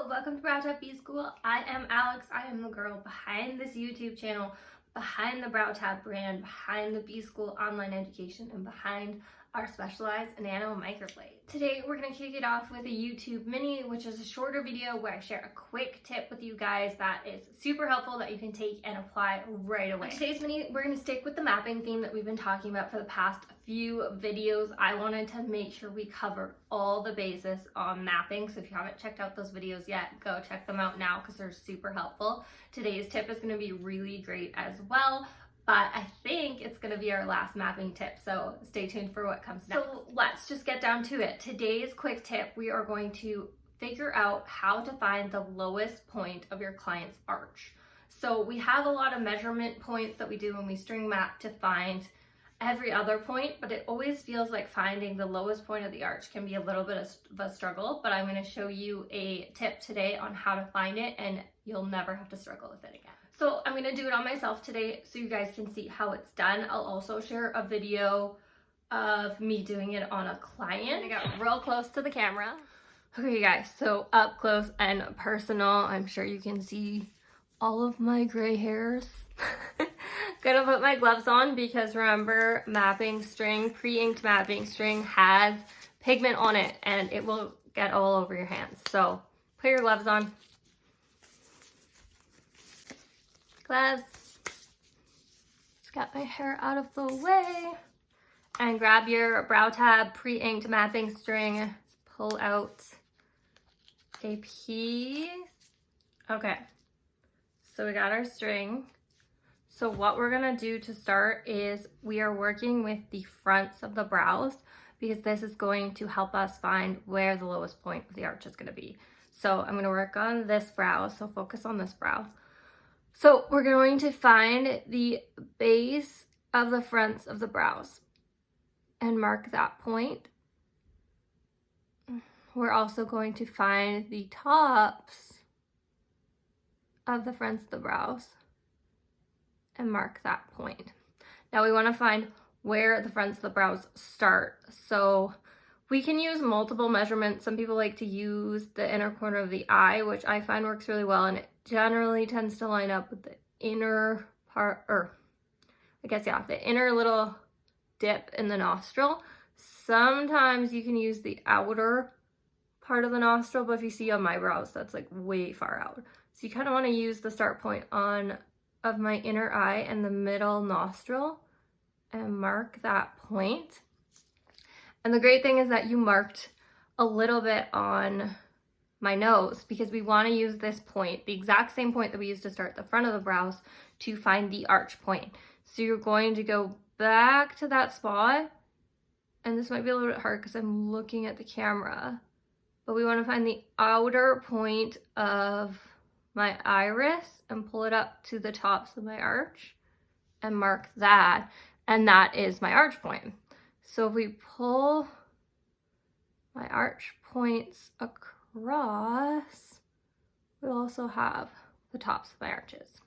Hello, welcome to BrowTab BSchool. I am Alex. I am the girl behind this YouTube channel, behind the BrowTab brand, behind the BSchool online education, and behind our specialized nano microblade. Today we're going to kick it off with a YouTube mini, which is a shorter video where I share a quick tip with you guys that is super helpful that you can take and apply right away. In today's mini, we're going to stick with the mapping theme that we've been talking about for the past few videos. I wanted to make sure we covered all the bases on mapping, so if you haven't checked out those videos yet, go check them out now because they're super helpful. Today's tip is going to be really great as well, but I think it's going to be our last mapping tip, so stay tuned for what comes next. So let's just get down to it. Today's quick tip, we are going to figure out how to find the lowest point of your client's arch. So we have a lot of measurement points that we do when we string map to find every other point, but it always feels like finding the lowest point of the arch can be a little bit of a struggle, but I'm going to show you a tip today on how to find it, and you'll never have to struggle with it again. So I'm going to do it on myself today so you guys can see how it's done. I'll also share a video of me doing it on a client. I got real close to the camera. Okay guys, so up close and personal, I'm sure you can see all of my gray hairs. Gonna put my gloves on because remember, mapping string, pre-inked mapping string has pigment on it and it will get all over your hands. So put your gloves on. Gloves. Just got my hair out of the way. And grab your BrowTab pre-inked mapping string. Pull out a piece. Okay. So we got our string. So what we're gonna do to start is we are working with the fronts of the brows because this is going to help us find where the lowest point of the arch is gonna be. So I'm gonna work on this brow, so focus on this brow. So we're going to find the base of the fronts of the brows and mark that point. We're also going to find the tops of the fronts of the brows and mark that point. Now we want to find where the fronts of the brows start. So we can use multiple measurements. Some people like to use the inner corner of the eye, which I find works really well, and it generally tends to line up with the inner part, or I guess, yeah, the inner little dip in the nostril. Sometimes you can use the outer part of the nostril, but if you see on my brows, that's like way far out. So you kind of want to use the start point of my inner eye and the middle nostril and mark that point. And the great thing is that you marked a little bit on my nose because we want to use this point, the exact same point that we used to start the front of the brows, to find the arch point. So you're going to go back to that spot, and this might be a little bit hard because I'm looking at the camera, but we want to find the outer point of my iris and pull it up to the tops of my arch and mark that, and that is my arch point. So if we pull my arch points across, we'll also have the tops of my arches.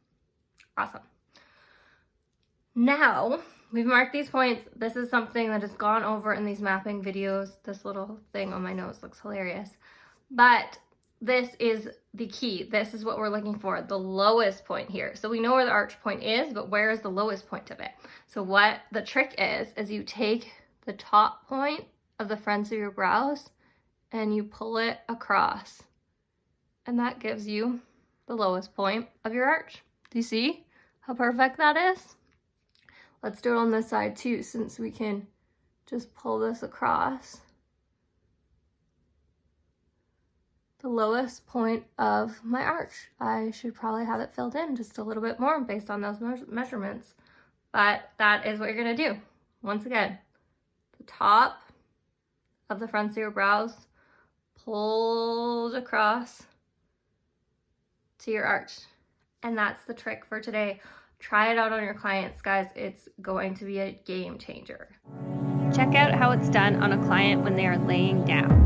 Awesome. Now we've marked these points. This is something that has gone over in these mapping videos. This little thing on my nose looks hilarious, but this is the key. This is what we're looking for, the lowest point here. So we know where the arch point is, but where is the lowest point of it? So what the trick is you take the top point of the fronts of your brows and you pull it across, and that gives you the lowest point of your arch. Do you see how perfect that is? Let's do it on this side too, since we can just pull this across. The lowest point of my arch. I should probably have it filled in just a little bit more based on those measurements, but that is what you're gonna do. Once again, the top of the fronts of your brows pulled across to your arch, and that's the trick for today. Try it out on your clients, guys. It's going to be a game changer. Check out how it's done on a client when they are laying down.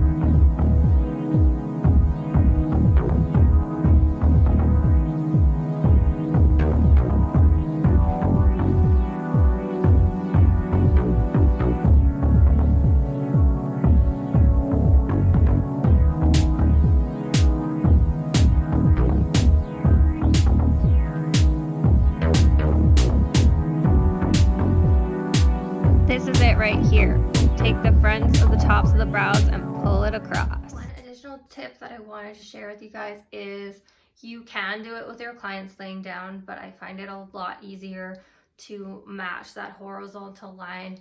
take the fronts of the tops of the brows and pull it across. One additional tip that I wanted to share with you guys is you can do it with your clients laying down, but I find it a lot easier to match that horizontal line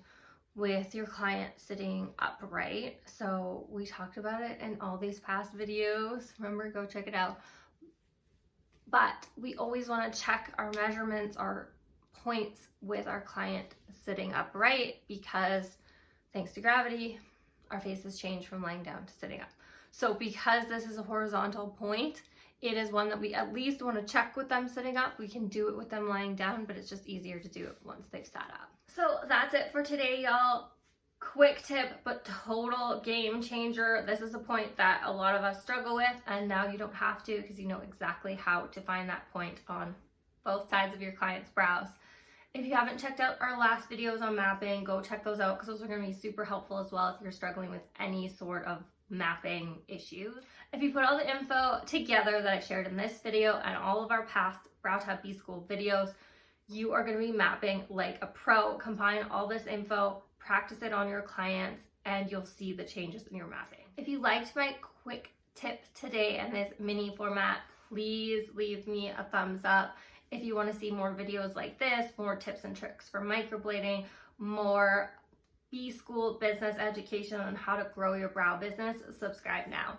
with your client sitting upright. So we talked about it in all these past videos. Remember, go check it out. But we always want to check our measurements, our points with our client sitting upright, because thanks to gravity, our faces change from lying down to sitting up. So because this is a horizontal point, it is one that we at least want to check with them sitting up. We can do it with them lying down, but it's just easier to do it once they've sat up. So that's it for today, y'all. Quick tip, but total game changer. This is a point that a lot of us struggle with, and now you don't have to, because you know exactly how to find that point on both sides of your client's brows. If you haven't checked out our last videos on mapping, go check those out, because those are going to be super helpful as well if you're struggling with any sort of mapping issues. If you put all the info together that I shared in this video and all of our past BrowTab BSchool videos, you are going to be mapping like a pro. Combine all this info, practice it on your clients, and you'll see the changes in your mapping. If you liked my quick tip today and this mini format, please leave me a thumbs up. If you want to see more videos like this, more tips and tricks for microblading, more BSchool business education on how to grow your brow business, subscribe now.